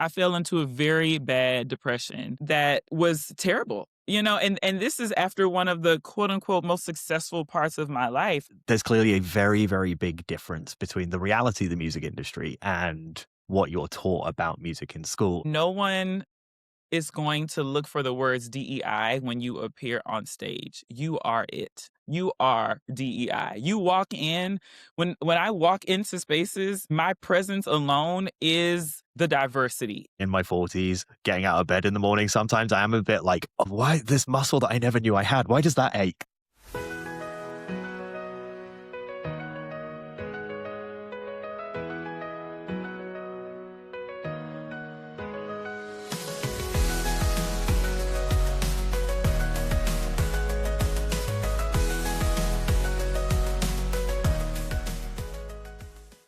I fell into a very bad depression that was terrible. And this is after one of the quote unquote most successful parts of my life. There's clearly a very, very big difference between the reality of the music industry and what you're taught about music in school. No one is going to look for the words DEI when you appear on stage. You are it. You are DEI. You walk in, when I walk into spaces, my presence alone is the diversity. In my 40s, getting out of bed in the morning, sometimes I am a bit like, oh, why this muscle that I never knew I had? Why does that ache?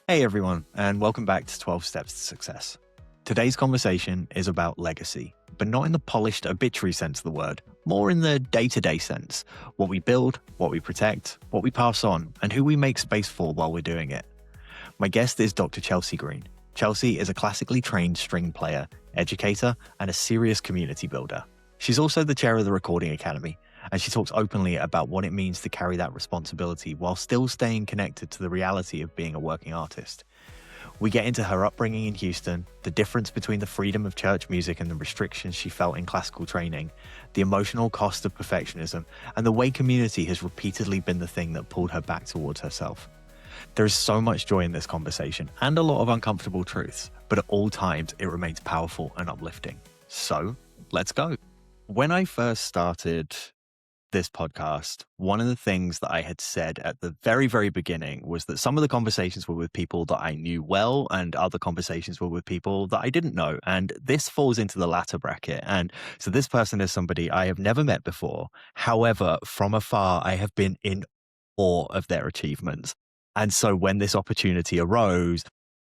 Hey everyone, and welcome back to 12 Steps to Success. Today's conversation is about legacy, but not in the polished obituary sense of the word, more in the day-to-day sense. What we build, what we protect, what we pass on, and who we make space for while we're doing it. My guest is Dr. Chelsey Green. Chelsey is a classically trained string player, educator, and a serious community builder. She's also the chair of the Recording Academy, and she talks openly about what it means to carry that responsibility while still staying connected to the reality of being a working artist. We get into her upbringing in Houston, the difference between the freedom of church music and the restrictions she felt in classical training, the emotional cost of perfectionism, and the way community has repeatedly been the thing that pulled her back towards herself. There is so much joy in this conversation and a lot of uncomfortable truths, but at all times it remains powerful and uplifting. So let's go. When I first started this podcast, one of the things that I had said at the very, very beginning was that some of the conversations were with people that I knew well and other conversations were with people that I didn't know. And this falls into the latter bracket. And so this person is somebody I have never met before. However, from afar, I have been in awe of their achievements. And so when this opportunity arose,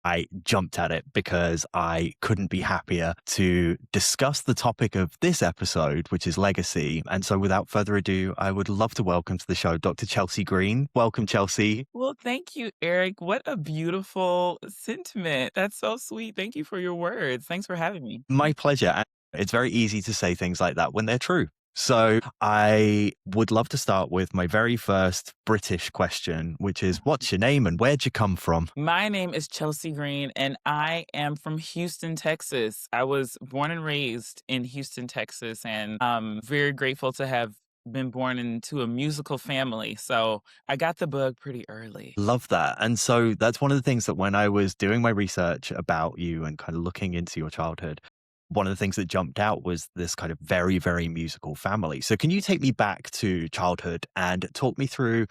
I jumped at it because I couldn't be happier to discuss the topic of this episode, which is legacy. And so without further ado, I would love to welcome to the show Dr. Chelsey Green. Welcome, Chelsey. Well, thank you, Eric. What a beautiful sentiment. That's so sweet. Thank you for your words. Thanks for having me. My pleasure. And it's very easy to say things like that when they're true. So I would love to start with my very first British question, which is, what's your name and where'd you come from? My name is Chelsey Green, and I am from Houston, Texas. I was born and raised in Houston, Texas, and I'm very grateful to have been born into a musical family. So I got the bug pretty early. Love that. And so that's one of the things that when I was doing my research about you and kind of looking into your childhood, one of the things that jumped out was this kind of very, very musical family. So can you take me back to childhood and talk me through,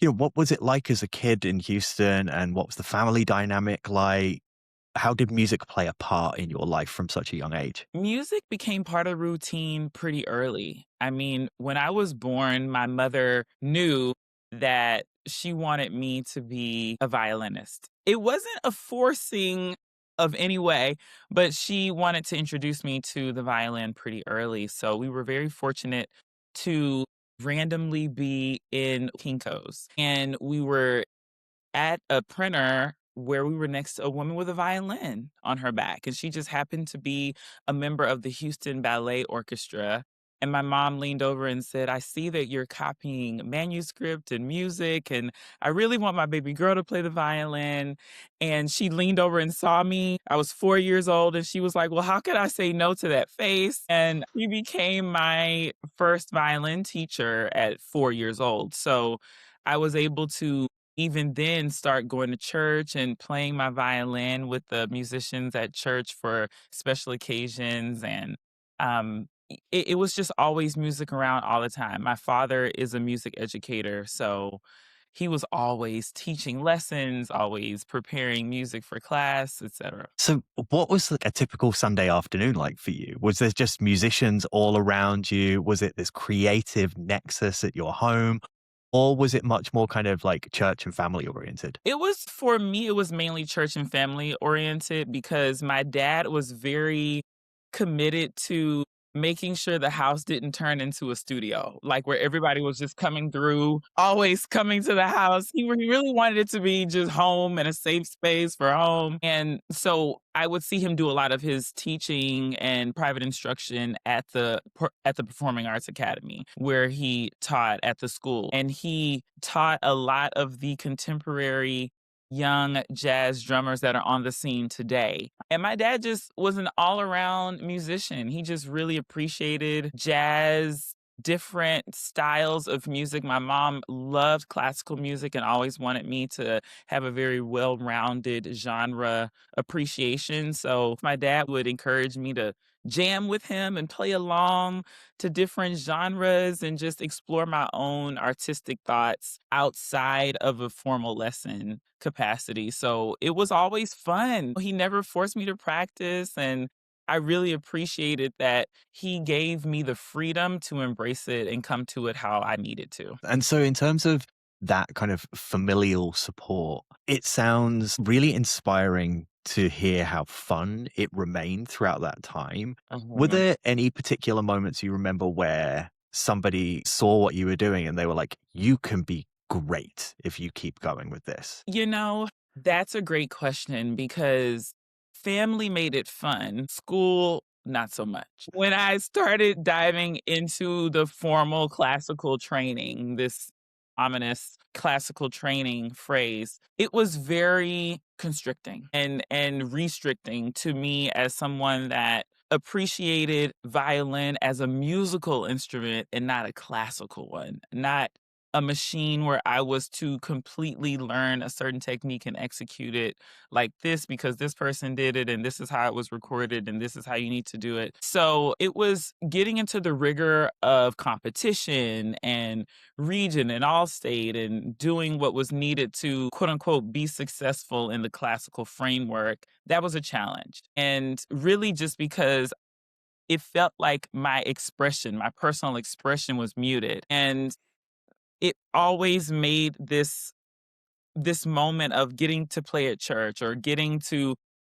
what was it like as a kid in Houston and what was the family dynamic like? How did music play a part in your life from such a young age? Music became part of routine pretty early. I mean, when I was born, my mother knew that she wanted me to be a violinist. It wasn't a forcing of any way, but she wanted to introduce me to the violin pretty early. So we were very fortunate to randomly be in Kinko's. And we were at a printer where we were next to a woman with a violin on her back. And she just happened to be a member of the Houston Ballet Orchestra. And my mom leaned over and said, I see that you're copying manuscript and music, and I really want my baby girl to play the violin. And she leaned over and saw me. I was 4 years old, and she was like, well, how could I say no to that face? And she became my first violin teacher at 4 years old. So I was able to even then start going to church and playing my violin with the musicians at church for special occasions. And it was just always music around all the time. My father is a music educator, so he was always teaching lessons, always preparing music for class, etc. So what was like a typical Sunday afternoon like for you? Was there just musicians all around you? Was it this creative nexus at your home? Or was it much more kind of like church and family oriented? It was, for me, it was mainly church and family oriented because my dad was very committed to making sure the house didn't turn into a studio, like where everybody was just coming through, always coming to the house. He really wanted it to be just home and a safe space for home. And so I would see him do a lot of his teaching and private instruction at the Performing Arts Academy, where he taught at the school. And he taught a lot of the contemporary young jazz drummers that are on the scene today. And my dad just was an all around musician. He just really appreciated jazz, different styles of music. My mom loved classical music and always wanted me to have a very well rounded genre appreciation. So my dad would encourage me to jam with him and play along to different genres and just explore my own artistic thoughts outside of a formal lesson capacity. So it was always fun. He never forced me to practice. And I really appreciated that he gave me the freedom to embrace it and come to it how I needed to. And so, in terms of that kind of familial support, it sounds really inspiring to hear how fun it remained throughout that time. Were Mhm. there any particular moments you remember where somebody saw what you were doing and they were like, you can be great if you keep going with this? You know, that's a great question because family made it fun. School, not so much. When I started diving into the formal classical training, this ominous classical training phrase, it was very constricting and restricting to me as someone that appreciated violin as a musical instrument and not a classical one, not a machine where I was to completely learn a certain technique and execute it like this because this person did it and this is how it was recorded and this is how you need to do it. So it was getting into the rigor of competition and region and all state and doing what was needed to quote unquote be successful in the classical framework. That was a challenge. And really just because it felt like my expression, my personal expression was muted. And it always made this moment of getting to play at church or getting to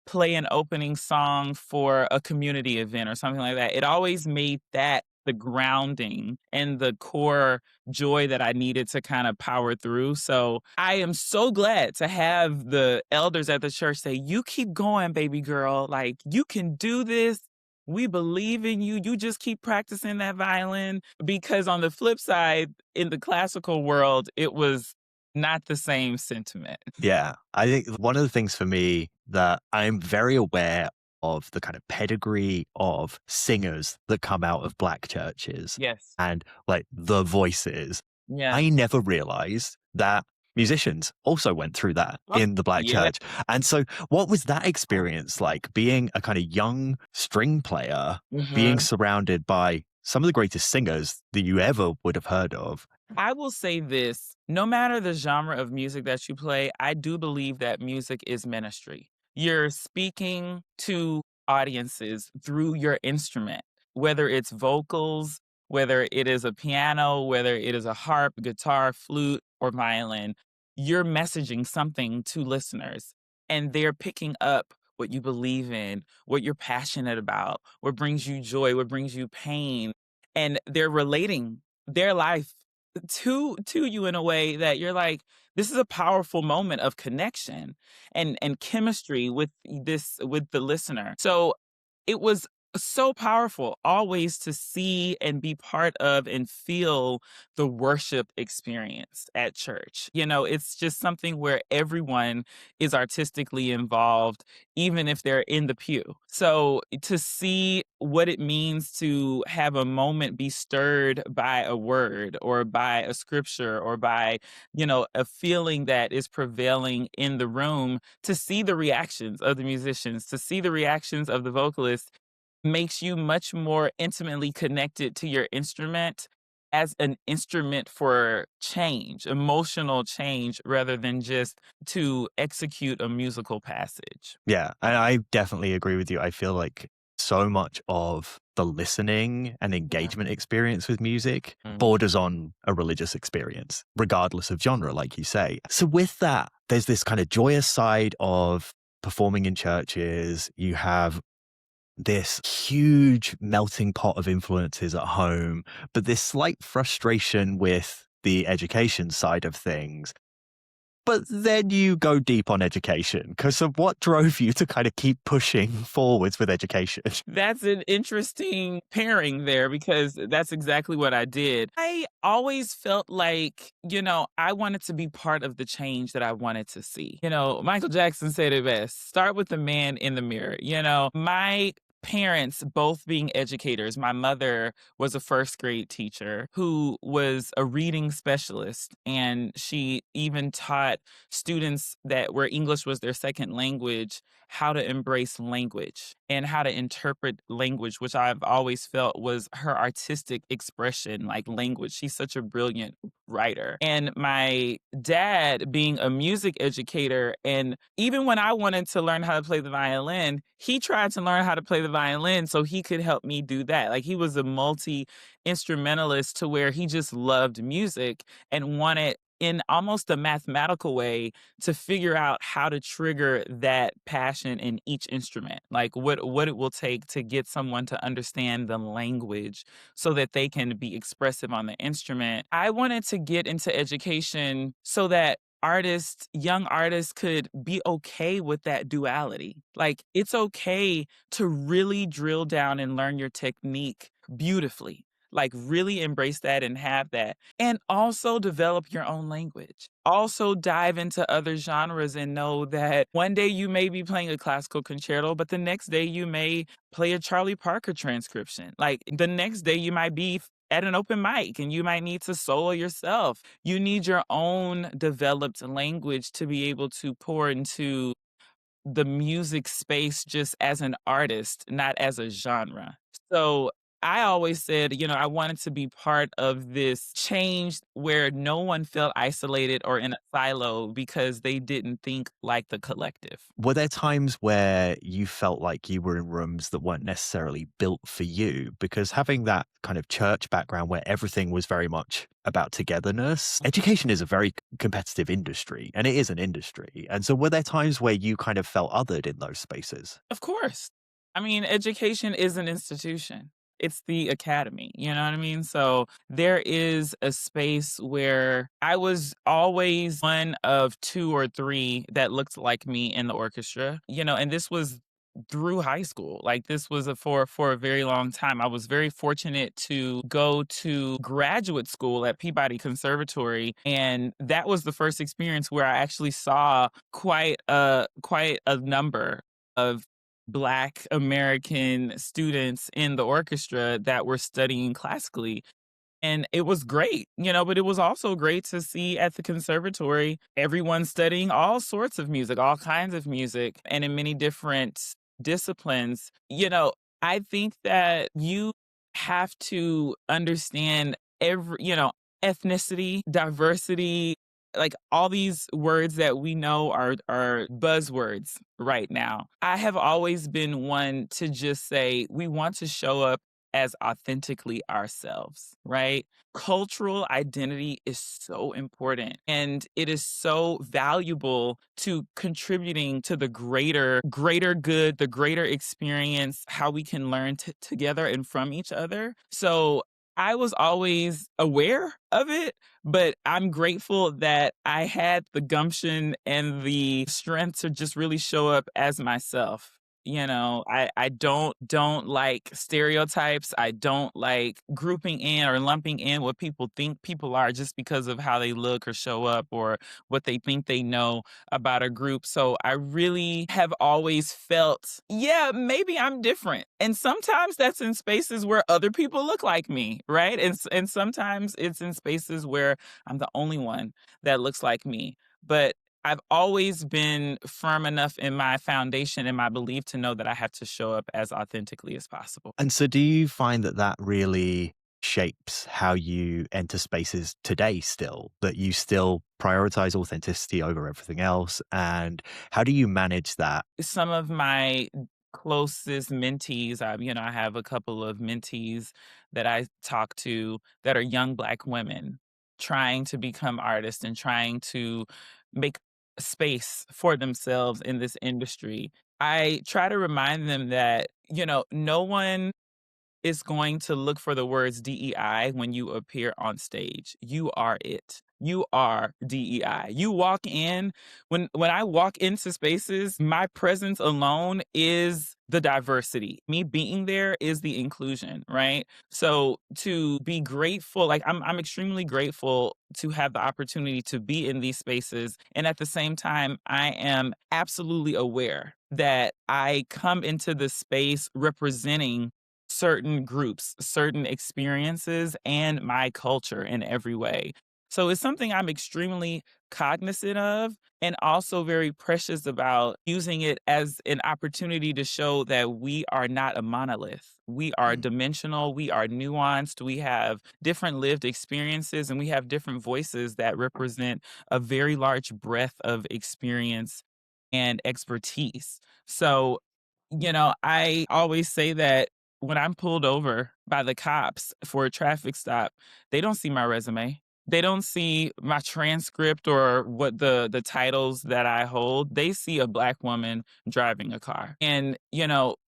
play an opening song for a community event or something like that. It always made that the grounding and the core joy that I needed to kind of power through. So I am so glad to have the elders at the church say, "You keep going, baby girl. Like, you can do this. We believe in you. You just keep practicing that violin." Because on the flip side, in the classical world, it was not the same sentiment. Yeah. I think one of the things for me that I'm very aware of the kind of pedigree of singers that come out of black churches Yes. and like the voices. Yeah. I never realized that musicians also went through that Oh, in the black yeah. church. And so, what was that experience like being a kind of young string player, being Mhm. surrounded by some of the greatest singers that you ever would have heard of? I will say this, no matter the genre of music that you play, I do believe that music is ministry. You're speaking to audiences through your instrument, whether it's vocals, whether it is a piano, whether it is a harp, guitar, flute, or violin. You're messaging something to listeners, and they're picking up what you believe in, what you're passionate about, what brings you joy, what brings you pain, and they're relating their life to you in a way that you're like, this is a powerful moment of connection and chemistry with the listener. So it was so powerful always to see and be part of and feel the worship experience at church. You know, it's just something where everyone is artistically involved, even if they're in the pew. So to see what it means to have a moment be stirred by a word or by a scripture or by, a feeling that is prevailing in the room, to see the reactions of the musicians, to see the reactions of the vocalists makes you much more intimately connected to your instrument as an instrument for change, emotional change, rather than just to execute a musical passage. Yeah, and I definitely agree with you. I feel like so much of the listening and Yeah. engagement experience with music Mhm. borders on a religious experience, regardless of genre, like you say. So, with that, there's this kind of joyous side of performing in churches. You have this huge melting pot of influences at home, but this slight frustration with the education side of things. But then you go deep on education because of what drove you to kind of keep pushing forwards with education. That's an interesting pairing there because that's exactly what I did. I always felt like, I wanted to be part of the change that I wanted to see. Michael Jackson said it best, start with the man in the mirror. My parents both being educators. My mother was a first grade teacher who was a reading specialist, and she even taught students that where English was their second language how to embrace language and how to interpret language, which I've always felt was her artistic expression, like language. She's such a brilliant writer. And my dad being a music educator, and even when I wanted to learn how to play the violin, he tried to learn how to play the violin so he could help me do that. Like he was a multi instrumentalist to where he just loved music and wanted in almost a mathematical way to figure out how to trigger that passion in each instrument. Like what it will take to get someone to understand the language so that they can be expressive on the instrument. I wanted to get into education so that young artists could be okay with that duality. Like it's okay to really drill down and learn your technique beautifully. Like really embrace that and have that. And also develop your own language. Also dive into other genres and know that one day you may be playing a classical concerto, but the next day you may play a Charlie Parker transcription. Like the next day you might be at an open mic and you might need to solo yourself. You need your own developed language to be able to pour into the music space just as an artist, not as a genre. So I always said, I wanted to be part of this change where no one felt isolated or in a silo because they didn't think like the collective. Were there times where you felt like you were in rooms that weren't necessarily built for you? Because having that kind of church background where everything was very much about togetherness, education is a very competitive industry and it is an industry. And so were there times where you kind of felt othered in those spaces? Of course. I mean, education is an institution. It's the academy, you know what I mean? So there is a space where I was always one of two or three that looked like me in the orchestra, and this was through high school. Like this was for a very long time. I was very fortunate to go to graduate school at Peabody Conservatory, and that was the first experience where I actually saw quite a number of Black American students in the orchestra that were studying classically. And it was great, but it was also great to see at the conservatory everyone studying all sorts of music, all kinds of music, and in many different disciplines. I think that you have to understand ethnicity, diversity, like all these words that we know are buzzwords right now. I have always been one to just say we want to show up as authentically ourselves, right? Cultural identity is so important and it is so valuable to contributing to the greater good, the greater experience, how we can learn together and from each other. So I was always aware of it, but I'm grateful that I had the gumption and the strength to just really show up as myself. I don't like stereotypes. I don't like grouping in or lumping in what people think people are just because of how they look or show up or what they think they know about a group. So I really have always felt, yeah, maybe I'm different. And sometimes that's in spaces where other people look like me, right? And sometimes it's in spaces where I'm the only one that looks like me. But I've always been firm enough in my foundation and my belief to know that I have to show up as authentically as possible. And so do you find that that really shapes how you enter spaces today still, that you still prioritize authenticity over everything else? And how do you manage that? Some of my closest mentees, I have a couple of mentees that I talk to that are young Black women trying to become artists and trying to make space for themselves in this industry. I try to remind them that no one is going to look for the words DEI when you appear on stage. You are it. You are DEI. You walk in when I walk into spaces, my presence alone is the diversity. Me being there is the inclusion, right? So to be grateful, like I'm extremely grateful to have the opportunity to be in these spaces. And at the same time, I am absolutely aware that I come into the space representing certain groups, certain experiences, and my culture in every way. So it's something I'm extremely cognizant of and also very precious about using it as an opportunity to show that we are not a monolith. We are Mm, dimensional, we are nuanced, we have different lived experiences, and we have different voices that represent a very large breadth of experience and expertise. So, I always say that when I'm pulled over by the cops for a traffic stop, they don't see my resume. They don't see my transcript or what the titles that I hold. They see a black woman driving a car. And,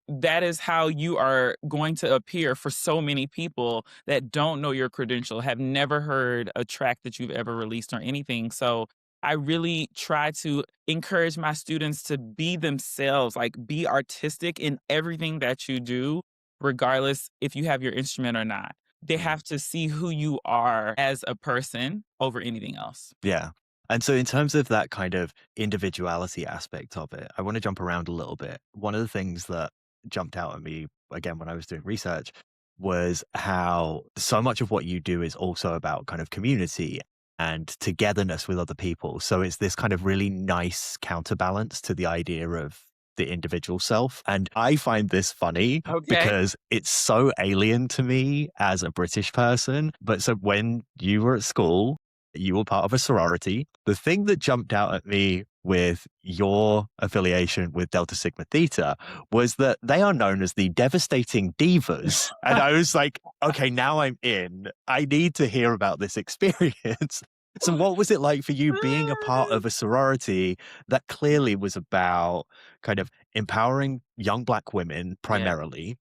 that is how you are going to appear for so many people that don't know your credential, have never heard a track that you've ever released or anything. So I really try to encourage my students to be themselves, like be artistic in everything that you do, regardless if you have your instrument or not. They mm. have to see who you are as a person over anything else. Yeah. And so, in terms of that kind of individuality aspect of it, I want to jump around a little bit. One of the things that jumped out at me, again, when I was doing research, was how so much of what you do is also about kind of community and togetherness with other people. So, it's this kind of really nice counterbalance to the idea of the individual self. And I find this funny Okay. because it's so alien to me as a British person. But so, when you were at school, you were part of a sorority. The thing that jumped out at me with your affiliation with Delta Sigma Theta was that they are known as the devastating divas. And I was like, okay, now I'm in. I need to hear about this experience. So, what was it like for you being a part of a sorority that clearly was about kind of empowering young Black women Yeah. primarily,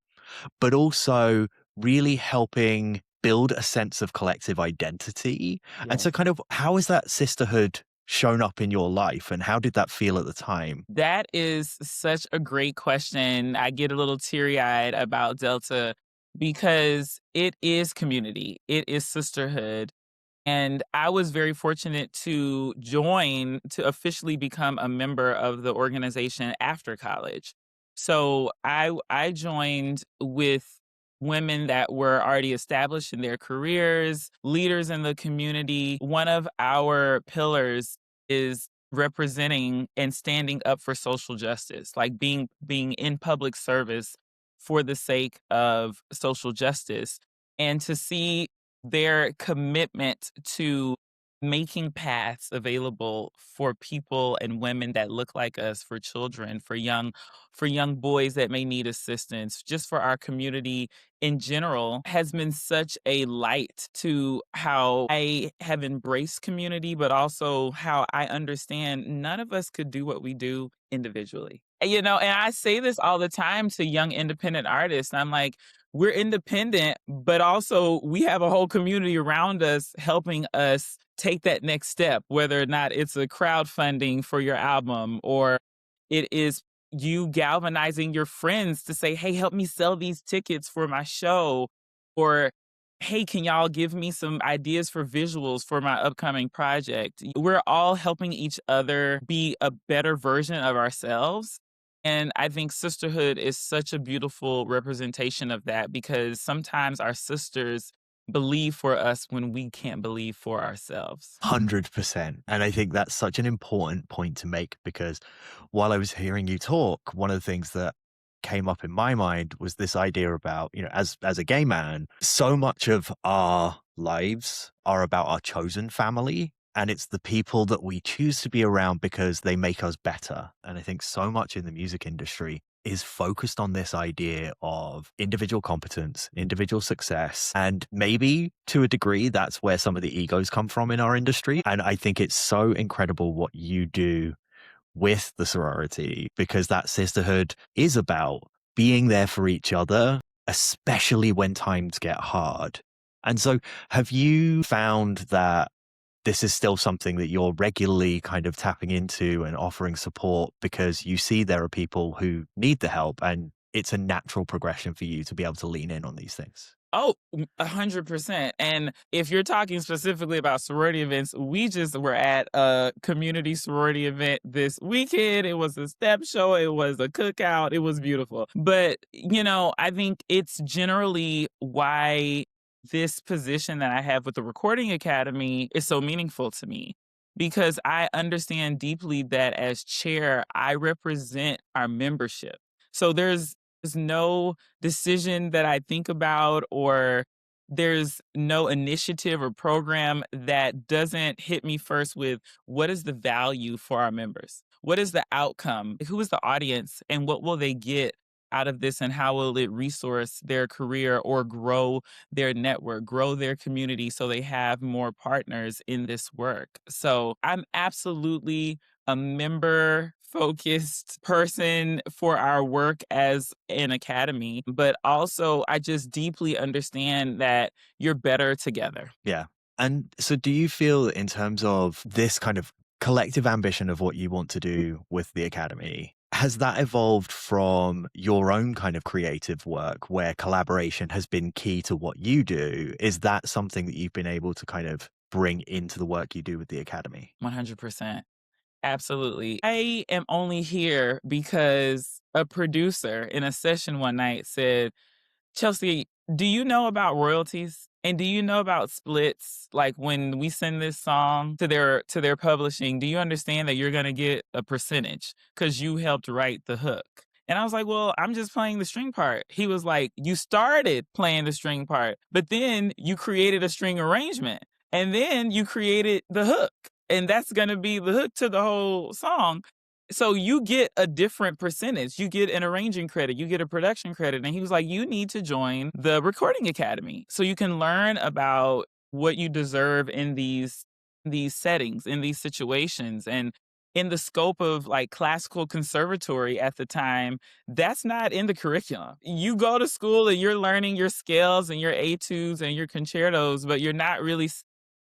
but also really helping build a sense of collective identity. And so, Yes. kind of, how has that sisterhood shown up in your life, and how did that feel at the time? That is such a great question. I get a little teary eyed about Delta because it is community, it is sisterhood. And I was very fortunate to join to officially become a member of the organization after college. So I joined with women that were already established in their careers, leaders in the community. One of our pillars is representing and standing up for social justice, like being in public service for the sake of social justice. And to see their commitment to making paths available for people and women that look like us, for children, for young boys that may need assistance, just for our community in general, has been such a light to how I have embraced community, but also how I understand none of us could do what we do individually. And I say this all the time to young independent artists. I'm like, we're independent, but also we have a whole community around us helping us take that next step, whether or not it's a crowdfunding for your album or it is you galvanizing your friends to say, hey, help me sell these tickets for my show. Or, hey, can y'all give me some ideas for visuals for my upcoming project? We're all helping each other be a better version of ourselves. And I think sisterhood is such a beautiful representation of that because sometimes our sisters believe for us when we can't believe for ourselves. 100%. And I think that's such an important point to make because while I was hearing you talk, one of the things that came up in my mind was this idea about, as a gay man, so much of our lives are about our chosen family. And it's the people that we choose to be around because they make us better. And I think so much in the music industry is focused on this idea of individual competence, individual success. And maybe to a degree, that's where some of the egos come from in our industry. And I think it's so incredible what you do with the sorority because that sisterhood is about being there for each other, especially when times get hard. And so, have you found that this is still something that you're regularly kind of tapping into and offering support because you see there are people who need the help and it's a natural progression for you to be able to lean in on these things? Oh, 100%. And if you're talking specifically about sorority events, we just were at a community sorority event this weekend. It was a step show, it was a cookout, it was beautiful. But, I think it's generally why this position that I have with the Recording Academy is so meaningful to me. Because I understand deeply that as chair, I represent our membership. So there's no decision that I think about, or there's no initiative or program that doesn't hit me first with what is the value for our members? What is the outcome? Who is the audience and what will they get out of this, and how will it resource their career or grow their network, grow their community so they have more partners in this work? So I'm absolutely a member focused person for our work as an academy, but also I just deeply understand that you're better together. Yeah. And so, do you feel, in terms of this kind of collective ambition of what you want to do with the academy, has that evolved from your own kind of creative work where collaboration has been key to what you do? Is that something that you've been able to kind of bring into the work you do with the academy? 100%. Absolutely. I am only here because a producer in a session one night said, Chelsea, do you know about royalties? And do you know about splits? Like when we send this song to their publishing, do you understand that you're gonna get a percentage because you helped write the hook? And I was like, well, I'm just playing the string part. He was like, you started playing the string part, but then you created a string arrangement and then you created the hook. And that's gonna be the hook to the whole song. So you get a different percentage. You get an arranging credit, you get a production credit. And he was like, you need to join the Recording Academy so you can learn about what you deserve in these settings, in these situations. And in the scope of like classical conservatory at the time, that's not in the curriculum. You go to school and you're learning your scales and your etudes and your concertos, but you're not really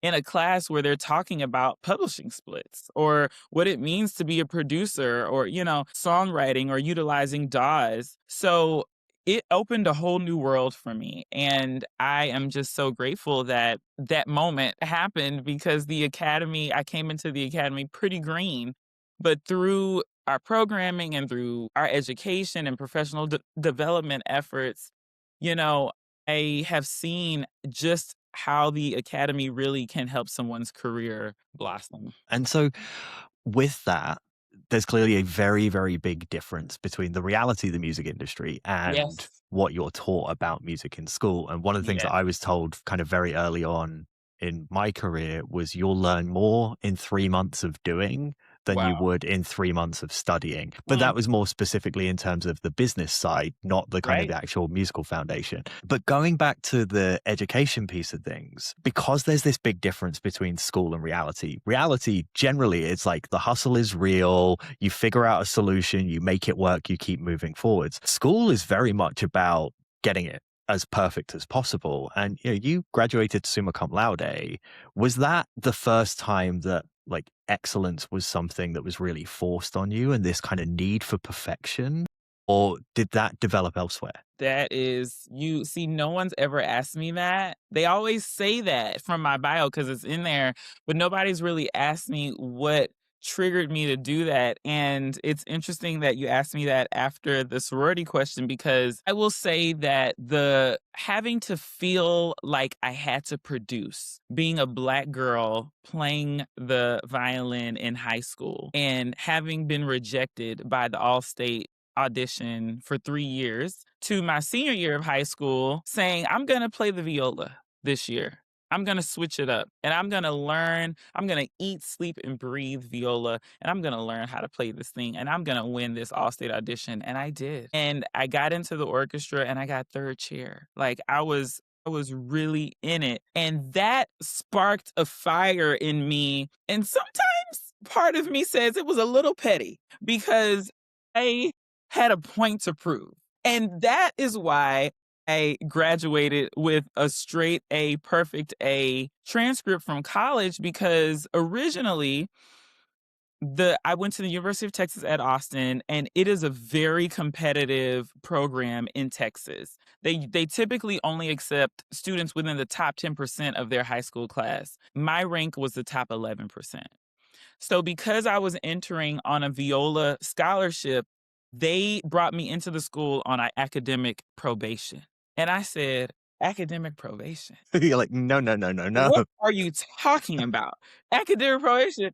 in a class where they're talking about publishing splits or what it means to be a producer or, songwriting or utilizing DAWs. So it opened a whole new world for me. And I am just so grateful that that moment happened because I came into the academy pretty green, but through our programming and through our education and professional development efforts, you know, I have seen just how the academy really can help someone's career blossom. And so, with that, there's clearly a very, very big difference between the reality of the music industry and Yes. what you're taught about music in school. And one of the things that Yes. I was told kind of very early on in my career was you'll learn more in 3 months of doing than you Wow. would in 3 months of studying. But Mm, that was more specifically in terms of the business side, not the kind of right? the actual musical foundation. But going back to the education piece of things, because there's this big difference between school and reality. Reality, generally, it's like the hustle is real, you figure out a solution, you make it work, you keep moving forwards. School is very much about getting it as perfect as possible. And you graduated summa cum laude. Was that the first time that like excellence was something that was really forced on you and this kind of need for perfection? Or did that develop elsewhere? That is you see, no one's ever asked me that. They always say that from my bio because it's in there, but nobody's really asked me what triggered me to do that. And it's interesting that you asked me that after the sorority question because I will say that the having to feel like I had to produce, being a black girl playing the violin in high school and having been rejected by the all-state audition for 3 years to my senior year of high school saying, I'm going to play the viola this year. I'm going to switch it up and I'm going to learn. I'm going to eat, sleep, and breathe viola. And I'm going to learn how to play this thing. And I'm going to win this all state audition. And I did. And I got into the orchestra and I got third chair. Like I was really in it. And that sparked a fire in me. And sometimes part of me says it was a little petty because I had a point to prove. And that is why I graduated with a straight A, perfect A transcript from college because originally I went to the University of Texas at Austin, and it is a very competitive program in Texas. They typically only accept students within the top 10% of their high school class. My rank was the top 11%. So because I was entering on a viola scholarship, they brought me into the school on a academic probation. And I said, academic probation? You're like, no, no, no, no, no. What are you talking about? Academic probation?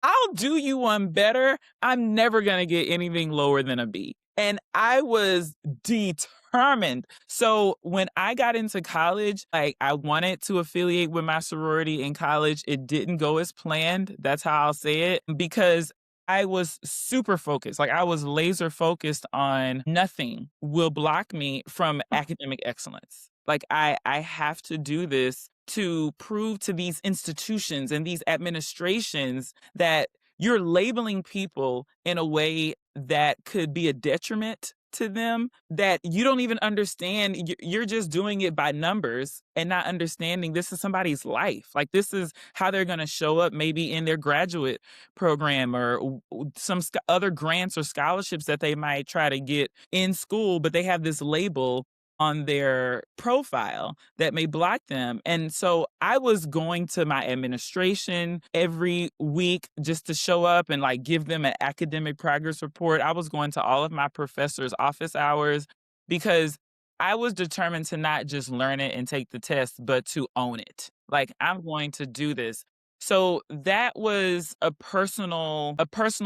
I'll do you one better. I'm never going to get anything lower than a B. And I was determined. So when I got into college, like I wanted to affiliate with my sorority in college. It didn't go as planned. That's how I'll say it because I was super focused. Like I was laser focused on nothing will block me from academic excellence. Like I have to do this to prove to these institutions and these administrations that you're labeling people in a way that could be a detriment to them that you don't even understand. You're just doing it by numbers and not understanding this is somebody's life. Like this is how they're going to show up maybe in their graduate program or some other grants or scholarships that they might try to get in school, but they have this label on their profile that may block them. And so I was going to my administration every week just to show up and like give them an academic progress report. I was going to all of my professors' office hours because I was determined to not just learn it and take the test, but to own it. Like I'm going to do this. So that was a personal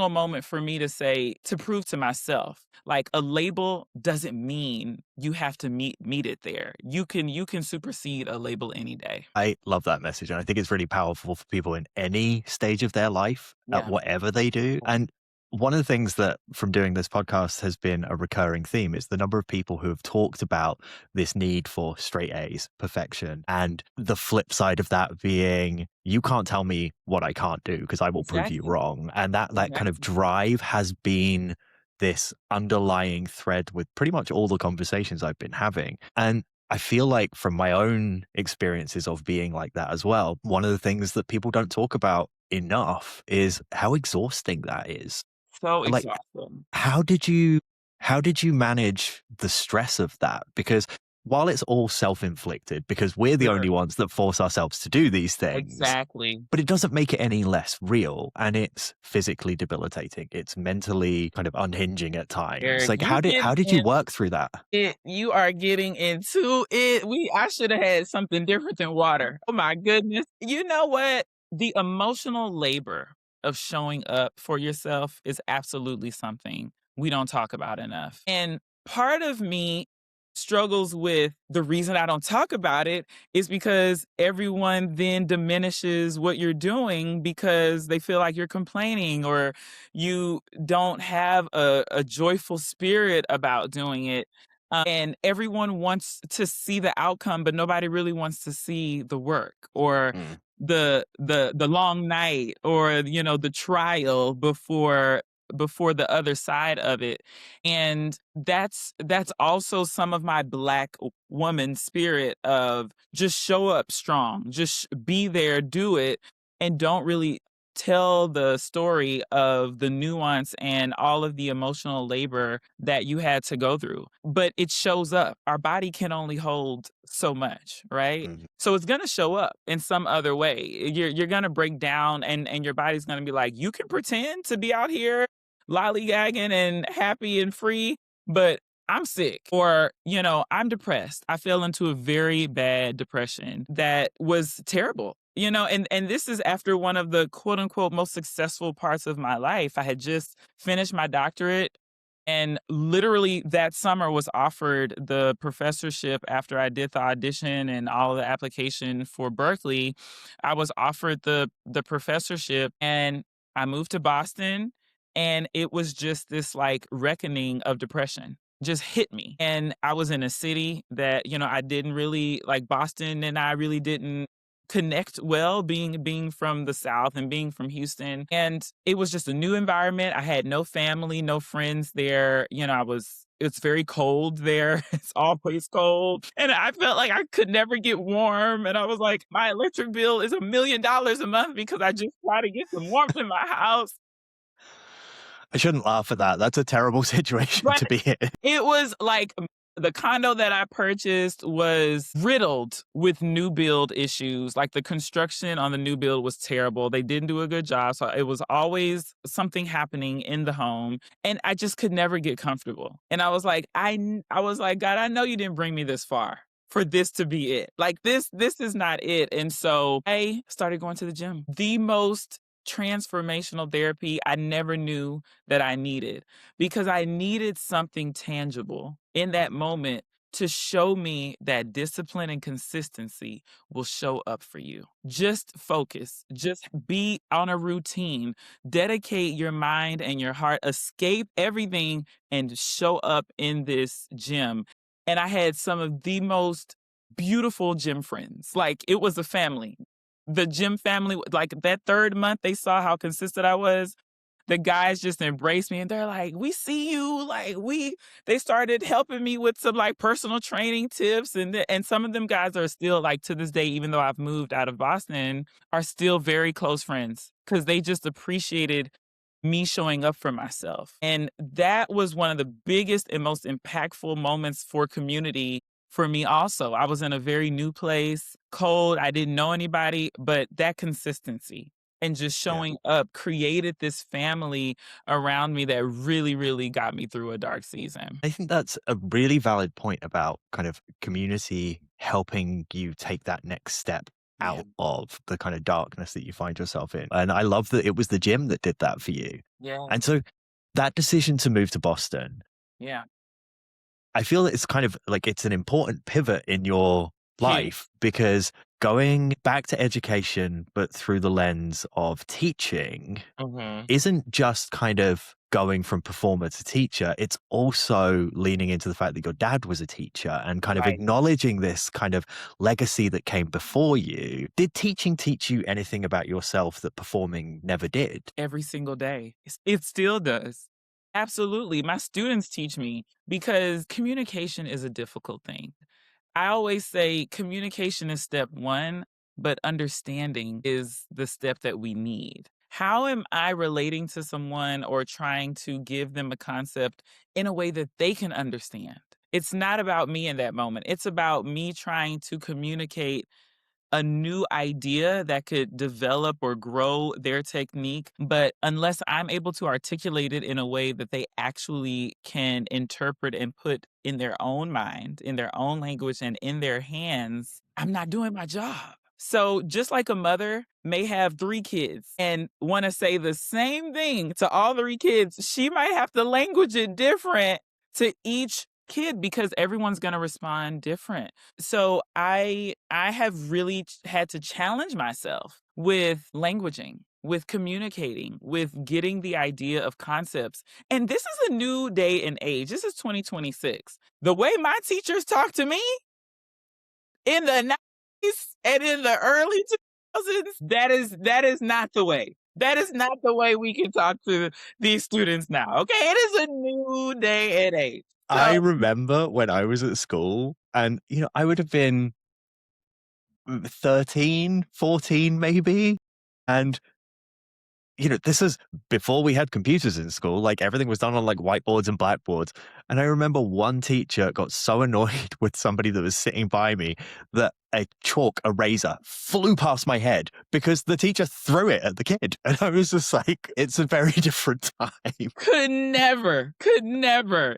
moment for me to say to prove to myself like a label doesn't mean you have to meet it there. You can supersede a label any day. I love that message. And I think it's really powerful for people in any stage of their life, at Yeah. whatever they do. And one of the things that from doing this podcast has been a recurring theme is the number of people who have talked about this need for straight A's, perfection, and the flip side of that being, you can't tell me what I can't do because I will prove you Exactly. wrong. And that kind of Exactly. drive has been this underlying thread with pretty much all the conversations I've been having. And I feel like from my own experiences of being like that as well, one of the things that people don't talk about enough is how exhausting that is. So Like, exhausting. how did you how did you manage the stress of that? Because while it's all self-inflicted, because we're the only Very. ones that force ourselves to do these things, Exactly. but it doesn't make it any less real, and it's physically debilitating. It's mentally kind of unhinging at times. Eric, Like, you're how getting did you work through that? you are getting into it. I should have had something different than water. Oh my goodness. You know what? The emotional labor of showing up for yourself is absolutely something we don't talk about enough. And part of me struggles with the reason I don't talk about it is because everyone then diminishes what you're doing because they feel like you're complaining or you don't have a joyful spirit about doing it. And everyone wants to see the outcome, but nobody really wants to see the work or Mm, the long night or the trial before the other side of it. And that's also some of my black woman spirit of just show up strong, just be there, do it, and don't really tell the story of the nuance and all of the emotional labor that you had to go through. But it shows up. Our body can only hold so much, right? mhm. So it's gonna show up in some other way. You're gonna break down and your body's gonna be like, you can pretend to be out here lollygagging and happy and free, but I'm sick or, I'm depressed. I fell into a very bad depression that was terrible. And this is after one of the quote unquote most successful parts of my life. I had just finished my doctorate and literally that summer was offered the professorship after I did the audition and all of the application for Berkeley. I was offered the professorship and I moved to Boston and it was just this like reckoning of depression just hit me. And I was in a city that, I didn't really like Boston and I really didn't connect well being from the South and being from Houston. And it was just a new environment. I had no family, no friends there. I was it's very cold there. It's always cold. And I felt like I could never get warm. And I was like, my electric bill is $1 million a month because I just try to get some warmth in my house. I shouldn't laugh at that. That's a terrible situation But to be in. it was like the condo that I purchased was riddled with new build issues. Like the construction on the new build was terrible. They didn't do a good job. So it was always something happening in the home. And I just could never get comfortable. And I was like, God, I know you didn't bring me this far for this to be it. Like this is not it. And so I started going to the gym. The most transformational therapy I never knew that I needed because I needed something tangible in that moment to show me that discipline and consistency will show up for you. Just focus, just be on a routine, dedicate your mind and your heart, escape everything and show up in this gym. And I had some of the most beautiful gym friends. Like it was a family. The gym family, like that third month, they saw how consistent I was. The guys just embraced me and they're like, we see you. They started helping me with some like personal training tips. And some of them guys are still like to this day, even though I've moved out of Boston, are still very close friends because they just appreciated me showing up for myself. And that was one of the biggest and most impactful moments for community for me also. I was in a very new place, cold, I didn't know anybody, but that consistency and just Yeah. showing up created this family around me that really, really got me through a dark season. I think that's a really valid point about kind of community helping you take that next step Yeah. out of the kind of darkness that you find yourself in. And I love that it was the gym that did that for you. Yeah. And so that decision to move to Boston, Yeah. I feel it's kind of like it's an important pivot in your Huge. life because going back to education, but through the lens of teaching, Mhm. isn't just kind of going from performer to teacher. It's also leaning into the fact that your dad was a teacher and kind of Right. acknowledging this kind of legacy that came before you. Did teaching teach you anything about yourself that performing never did? Every single day. It still does. Absolutely. My students teach me because communication is a difficult thing. I always say communication is step one, but understanding is the step that we need. How am I relating to someone or trying to give them a concept in a way that they can understand? It's not about me in that moment. It's about me trying to communicate a new idea that could develop or grow their technique. But unless I'm able to articulate it in a way that they actually can interpret and put in their own mind, in their own language, and in their hands, I'm not doing my job. So, just like a mother may have 3 kids and want to say the same thing to all 3 kids, she might have to language it different to each kid because everyone's going to respond different. So I have really had to challenge myself with languaging, with communicating, with getting the idea of concepts. And this is a new day and age. This is 2026. The way my teachers talk to me in the 90s and in the early 2000s, that is not the way. That is not the way we can talk to these students now. Okay, it is a new day and age. I So remember when I was at school and, I would have been 13, 14 maybe. And this is before we had computers in school. Like everything was done on like whiteboards and blackboards. And I remember one teacher got so annoyed with somebody that was sitting by me that a chalk eraser flew past my head because the teacher threw it at the kid. And I was just like, it's a very different time. could never.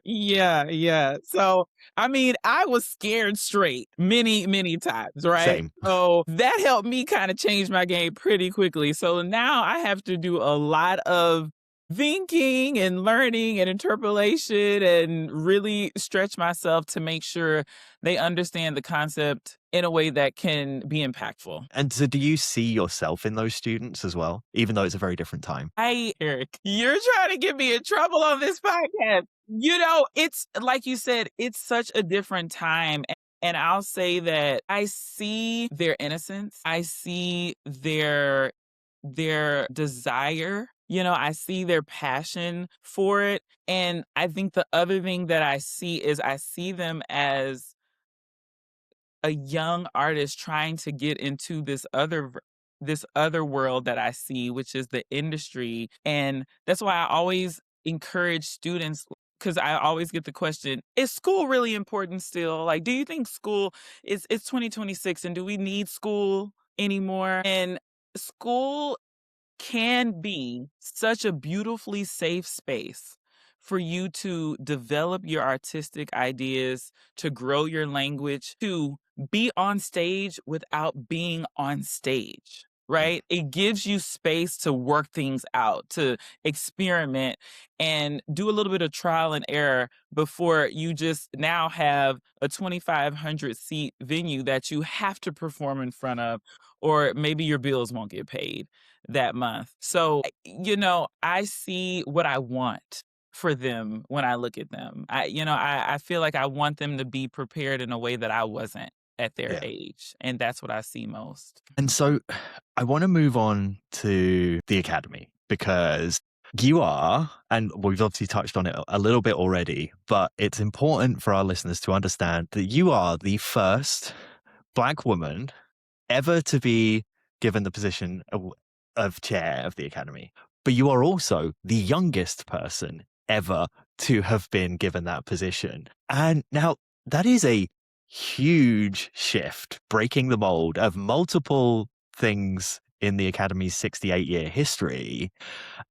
Yeah, yeah. So, I mean, I was scared straight many, many times, right? Same. So that helped me kind of change my game pretty quickly. So now I have to do a lot of thinking and learning and interpolation and really stretch myself to make sure they understand the concept in a way that can be impactful. And so do you see yourself in those students as well, even though it's a very different time? Eric, you're trying to get me in trouble on this podcast. It's like you said, it's such a different time. And I'll say that I see their innocence. I see their desire, I see their passion for it. And I think the other thing that I see is I see them as a young artist trying to get into this other world that I see, which is the industry. And that's why I always encourage students, because I always get the question, is school really important still? Like, do you think school is it's 2026 and do we need school anymore? And school can be such a beautifully safe space for you to develop your artistic ideas, to grow your language, to be on stage without being on stage, Mm. right? It gives you space to work things out, to experiment and do a little bit of trial and error before you just now have a 2,500 seat venue that you have to perform in front of, or maybe your bills won't get paid that month. So, I see what I want for them when I look at them. I feel like I want them to be prepared in a way that I wasn't at their Yeah. age. And that's what I see most. And so I want to move on to the academy because you are, and we've obviously touched on it a little bit already, but it's important for our listeners to understand that you are the first Black woman ever to be given the position of chair of the academy. But you are also the youngest person ever to have been given that position. And now that is a huge shift, breaking the mold of multiple things in the academy's 68-year history.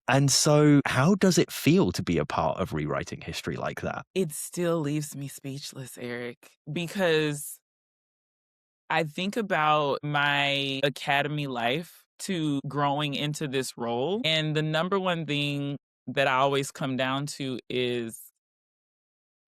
And so, how does it feel to be a part of rewriting history like that? It still leaves me speechless, Eric, because I think about my academy life to growing into this role. And the number one thing that I always come down to is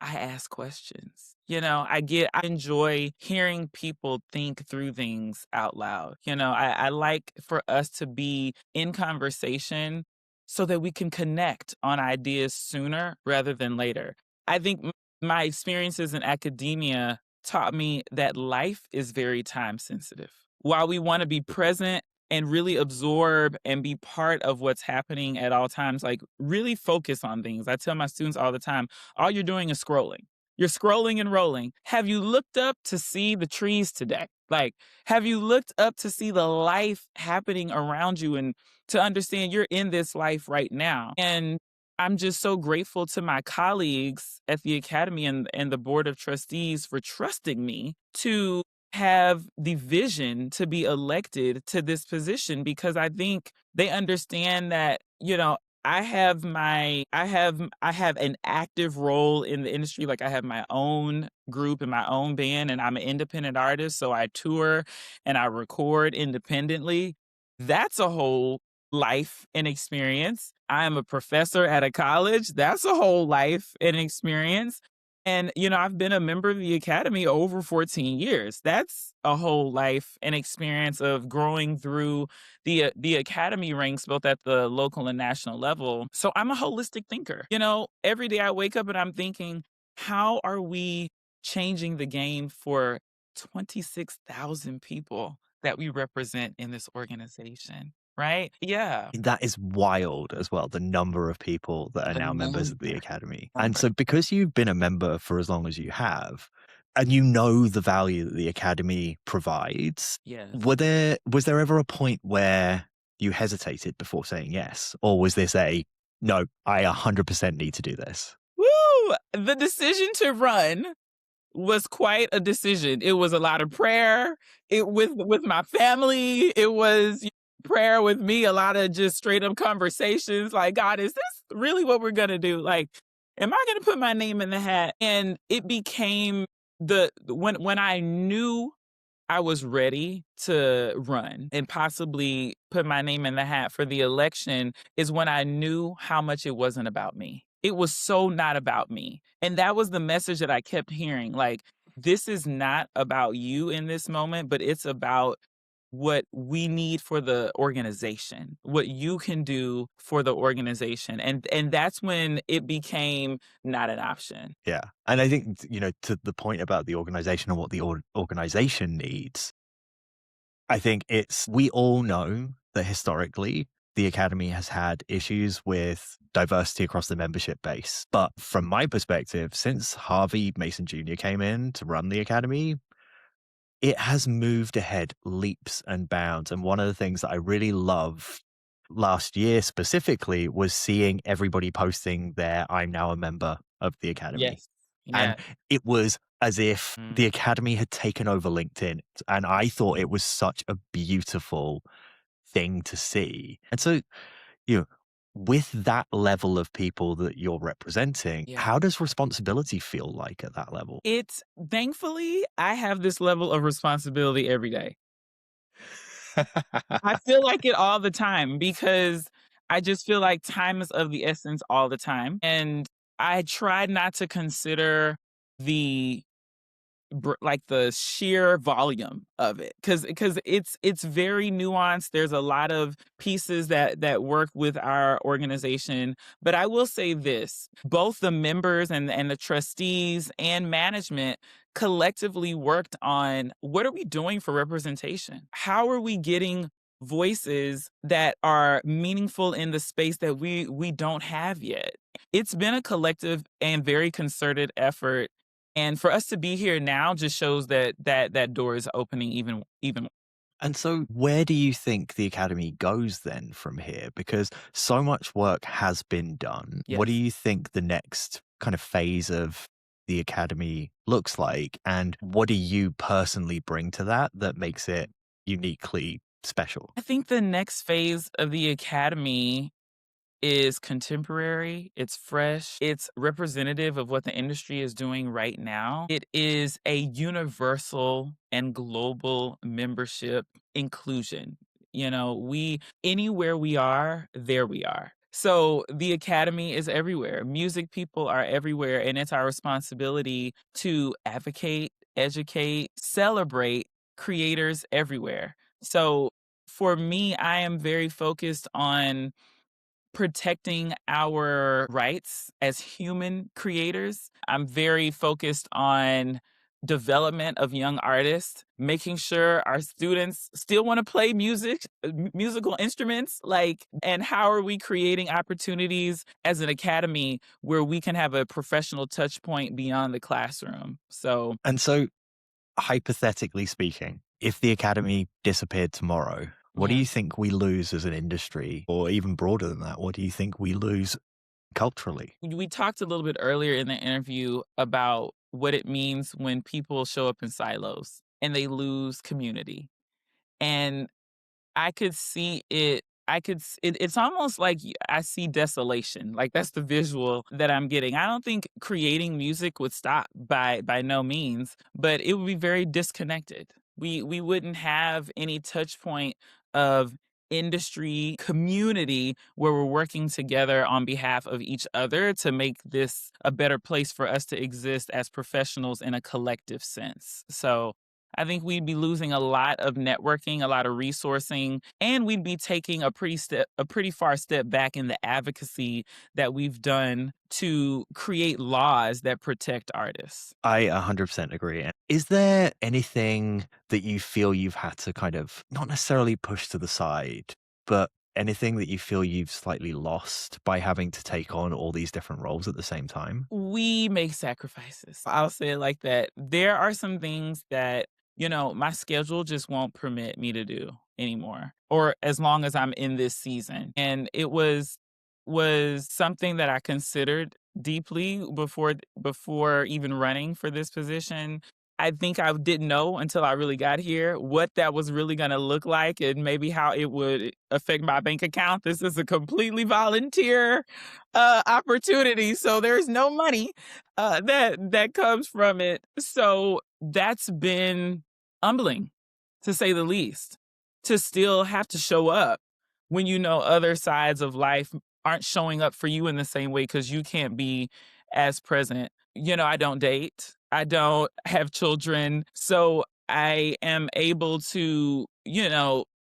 I ask questions. I enjoy hearing people think through things out loud. I like for us to be in conversation so that we can connect on ideas sooner rather than later. I think my experiences in academia taught me that life is very time sensitive. While we want to be present and really absorb and be part of what's happening at all times, like really focus on things. I tell my students all the time, all you're doing is scrolling. You're scrolling and rolling. Have you looked up to see the trees today? Like, have you looked up to see the life happening around you and to understand you're in this life right now? And I'm just so grateful to my colleagues at the academy and the board of trustees for trusting me to have the vision to be elected to this position, because I think they understand that, I have an active role in the industry. Like, I have my own group and my own band, and I'm an independent artist, so I tour and I record independently. That's a whole life and experience. I am a professor at a college. That's a whole life and experience. And, I've been a member of the academy over 14 years. That's a whole life and experience of growing through the academy ranks, both at the local and national level. So I'm a holistic thinker. Every day I wake up and I'm thinking, how are we changing the game for 26,000 people that we represent in this organization? Right? Yeah. That is wild as well, the number of people that are The now members of the number. academy. And Number. so because you've been a member for as long as you have, and you know the value that the academy provides, Yes. was there ever a point where you hesitated before saying yes? Or was this a no, I 100% need to do this? Woo! The decision to run was quite a decision. It was a lot of prayer. It with my family. It was prayer with me, a lot of just straight up conversations like, God, is this really what we're gonna do? Like, am I gonna put my name in the hat? And it became when I knew I was ready to run and possibly put my name in the hat for the election is when I knew how much it wasn't about me. It was so not about me. And that was the message that I kept hearing. Like, this is not about you in this moment, but it's about what we need for the organization, what you can do for the organization. And that's when it became not an option. Yeah. And I think, to the point about the organization and what the organization needs, I think we all know that historically the Academy has had issues with diversity across the membership base. But from my perspective, since Harvey Mason Jr. came in to run the Academy, it has moved ahead leaps and bounds. And one of the things that I really loved last year specifically was seeing everybody posting their "I'm now a member of the Academy." Yes. And Yeah. it was as if the Mm. Academy had taken over LinkedIn. And I thought it was such a beautiful thing to see. And so, you know, with that level of people that you're representing, Yeah. how does responsibility feel like at that level? It's thankfully, I have this level of responsibility every day. I feel like it all the time because I just feel like time is of the essence all the time. And I try not to consider the like the sheer volume of it because it's very nuanced. There's a lot of pieces that work with our organization, but I will say this: both the members and the trustees and management collectively worked on what are we doing for representation, how are we getting voices that are meaningful in the space that we don't have yet. It's been a collective and very concerted effort, and for us to be here now just shows that door is opening even. And so, where do you think the Academy goes then from here? Because so much work has been done. What do Yes. you think the next kind of phase of the Academy looks like? And what do you personally bring to that that makes it uniquely special? I think the next phase of the academy is contemporary, it's fresh, it's representative of what the industry is doing right now. It is a universal and global membership inclusion. You know, we anywhere we are, there we are. So the academy is everywhere. Music people are everywhere, and it's our responsibility to advocate, educate, celebrate creators everywhere. So for me, I am very focused on protecting our rights as human creators. I'm very focused on development of young artists, making sure our students still want to play music, musical instruments, like, and how are we creating opportunities as an academy where we can have a professional touch point beyond the classroom. So And so, hypothetically speaking, if the Academy disappeared tomorrow, what do yeah. you think we lose as an industry? Or even broader than that, what do you think we lose culturally? We talked a little bit earlier in the interview about what it means when people show up in silos and they lose community. And I could see it. It's almost like I see desolation. Like that's the visual that I'm getting. I don't think creating music would stop by no means, but it would be very disconnected. We wouldn't have any touch point of industry community where we're working together on behalf of each other to make this a better place for us to exist as professionals in a collective sense. So I think we'd be losing a lot of networking, a lot of resourcing, and we'd be taking a pretty far step back in the advocacy that we've done to create laws that protect artists. I 100% agree. Is there anything that you feel you've had to kind of not necessarily push to the side, but anything that you feel you've slightly lost by having to take on all these different roles at the same time? We make sacrifices. I'll say it like that. There are some things that, my schedule just won't permit me to do anymore or as long as I'm in this season. And it was something that I considered deeply before even running for this position. I think I didn't know until I really got here what that was really going to look like and maybe how it would affect my bank account. This is a completely volunteer opportunity, so there's no money that comes from it. So that's been humbling, to say the least, to still have to show up when you know other sides of life aren't showing up for you in the same way because you can't be as present. I don't date. I don't have children. So I am able to,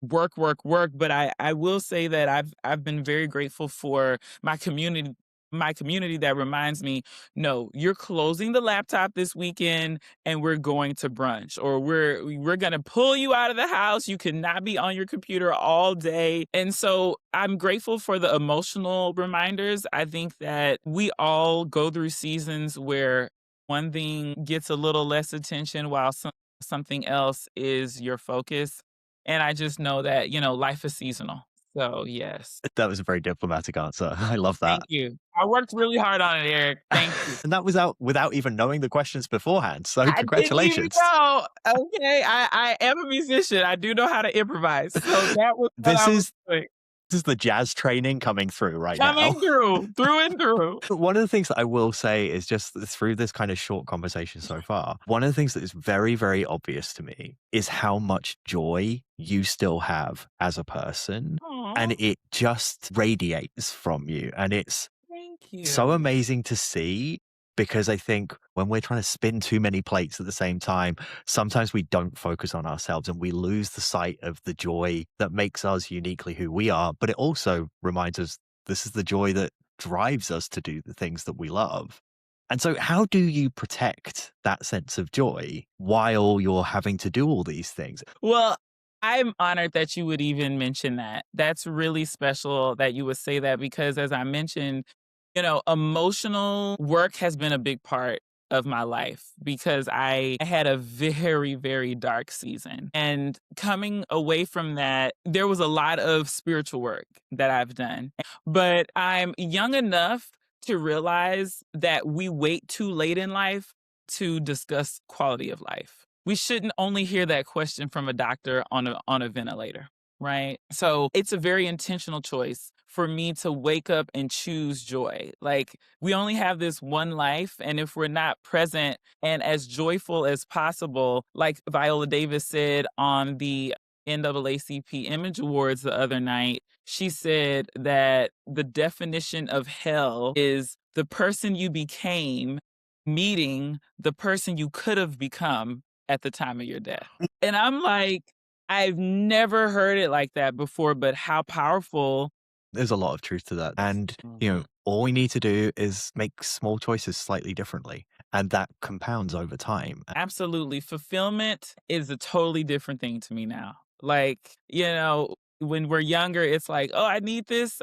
work, work, work. But I will say that I've been very grateful for my community my community that reminds me, no, you're closing the laptop this weekend and we're going to brunch, or we're going to pull you out of the house. You cannot be on your computer all day. And so I'm grateful for the emotional reminders. I think that we all go through seasons where one thing gets a little less attention while something else is your focus. And I just know that, life is seasonal. So, yes. That was a very diplomatic answer. I love that. Thank you. I worked really hard on it, Eric. Thank you. And that was out without even knowing the questions beforehand. So I didn't even congratulations. know. Okay, I am a musician. I do know how to improvise. So that was what This I was is doing. this is the jazz training coming through right now. Coming through and through. One of the things that I will say is just through this kind of short conversation so far, one of the things that is very, very obvious to me is how much joy you still have as a person. And Aw, it just radiates from you. And it's thank so you. amazing to see because I think when we're trying to spin too many plates at the same time, sometimes we don't focus on ourselves and we lose the sight of the joy that makes us uniquely who we are. But it also reminds us this is the joy that drives us to do the things that we love. And so, how do you protect that sense of joy while you're having to do all these things? Well, I'm honored that you would even mention that. That's really special that you would say that because, as I mentioned, emotional work has been a big part of my life because I had a very, very dark season. And coming away from that, there was a lot of spiritual work that I've done. But I'm young enough to realize that we wait too late in life to discuss quality of life. We shouldn't only hear that question from a doctor on a ventilator, right? So it's a very intentional choice for me to wake up and choose joy. Like we only have this one life, and if we're not present and as joyful as possible, like Viola Davis said on the NAACP Image Awards the other night, she said that the definition of hell is the person you became meeting the person you could have become at the time of your death. And I'm like, I've never heard it like that before, but how powerful. There's a lot of truth to that. And, Mhm. all we need to do is make small choices slightly differently. And that compounds over time. Absolutely. Fulfillment is a totally different thing to me now. Like, when we're younger, it's like, oh, I need this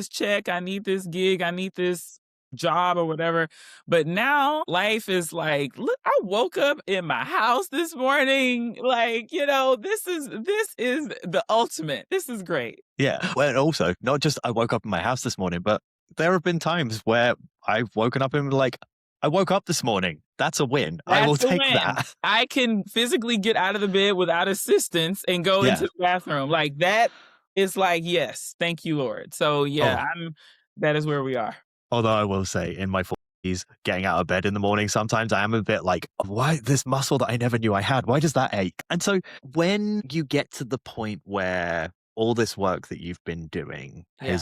check, I need this gig, I need this job or whatever. But now life is like, look, I woke up in my house this morning. Like, this is the ultimate. This is great. Yeah. Well, and also, not just I woke up in my house this morning, but there have been times where I've woken up and like, I woke up this morning. That's a win. I will That's the take win. that. I can physically get out of the bed without assistance and go into Yeah. the bathroom. Like that is like, yes, thank you, Lord. So yeah, Oh, that is where we are. although I will say in my 40s, getting out of bed in the morning, sometimes I am a bit like, why this muscle that I never knew I had? Why does that ache? And so when you get to the point where all this work that you've been doing Yeah.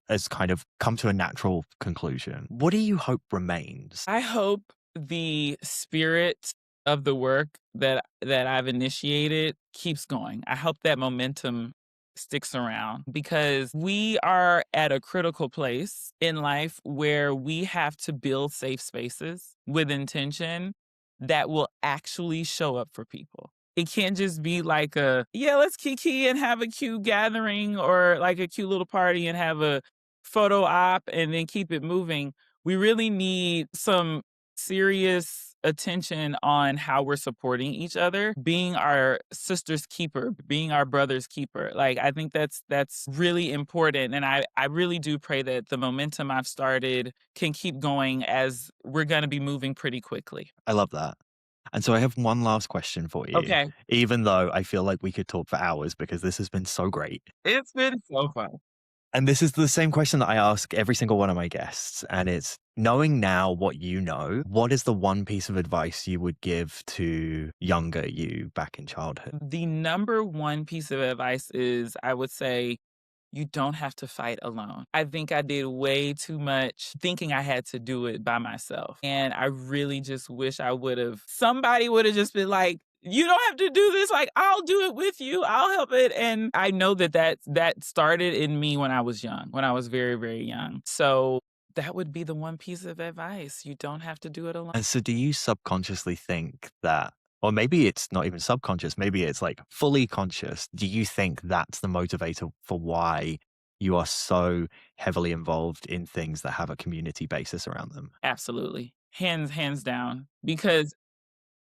has kind of come to a natural conclusion, what do you hope remains? I hope the spirit of the work that I've initiated keeps going. I hope that momentum sticks around because we are at a critical place in life where we have to build safe spaces with intention that will actually show up for people. It can't just be like yeah, let's kiki and have a cute gathering or like a cute little party and have a photo op and then keep it moving. We really need some serious attention on how we're supporting each other, being our sister's keeper, being our brother's keeper. Like I think that's really important. And I really do pray that the momentum I've started can keep going as we're gonna be moving pretty quickly. I love that. And so I have one last question for you, Okay. even though I feel like we could talk for hours because this has been so great. It's been so fun. And this is the same question that I ask every single one of my guests. And it's knowing now what you know, what is the one piece of advice you would give to younger you back in childhood? The number one piece of advice is I would say you don't have to fight alone. I think I did way too much thinking I had to do it by myself. And I really just wish somebody would have just been like, you don't have to do this. Like, I'll do it with you. I'll help it. And I know that started in me when I was young, when I was very, very young. So That would be the one piece of advice. You don't have to do it alone. And so do you subconsciously think that, or maybe it's not even subconscious, maybe it's like fully conscious. Do you think that's the motivator for why you are so heavily involved in things that have a community basis around them? Absolutely. Hands down. Because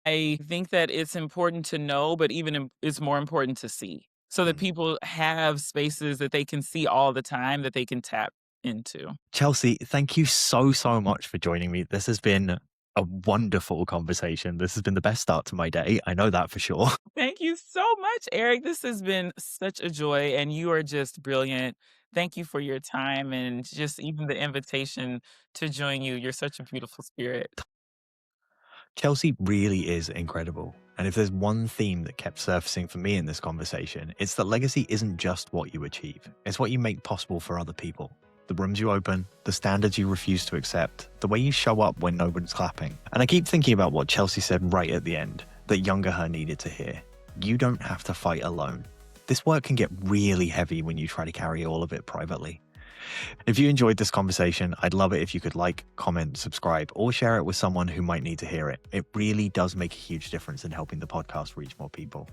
I think that it's important to know, but it's more important to see so that Mm. people have spaces that they can see all the time that they can tap into. Chelsey, thank you so, so much for joining me. This has been a wonderful conversation. This has been the best start to my day. I know that for sure. Thank you so much, Eric. This has been such a joy, and you are just brilliant. Thank you for your time and just even the invitation to join you. You're such a beautiful spirit. Chelsey really is incredible. And if there's one theme that kept surfacing for me in this conversation, it's that legacy isn't just what you achieve, it's what you make possible for other people. The rooms you open, the standards you refuse to accept, the way you show up when no one's clapping. And I keep thinking about what Chelsey said right at the end that younger her needed to hear. You don't have to fight alone. This work can get really heavy when you try to carry all of it privately. If you enjoyed this conversation, I'd love it if you could like, comment, subscribe, or share it with someone who might need to hear it. It really does make a huge difference in helping the podcast reach more people.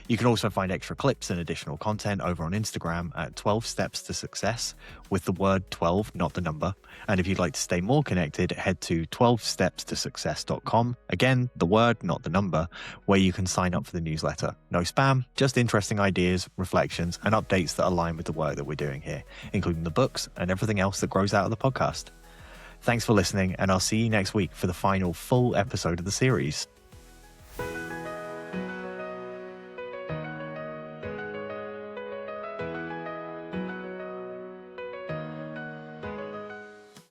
You can also find extra clips and additional content over on Instagram at 12 Steps to Success with the word 12, not the number. And if you'd like to stay more connected, head to 12stepstosuccess.com. Again, the word, not the number, where you can sign up for the newsletter. No spam, just interesting ideas, reflections, and updates that align with the work that we're doing here, including the books and everything else that grows out of the podcast. Thanks for listening, and I'll see you next week for the final full episode of the series.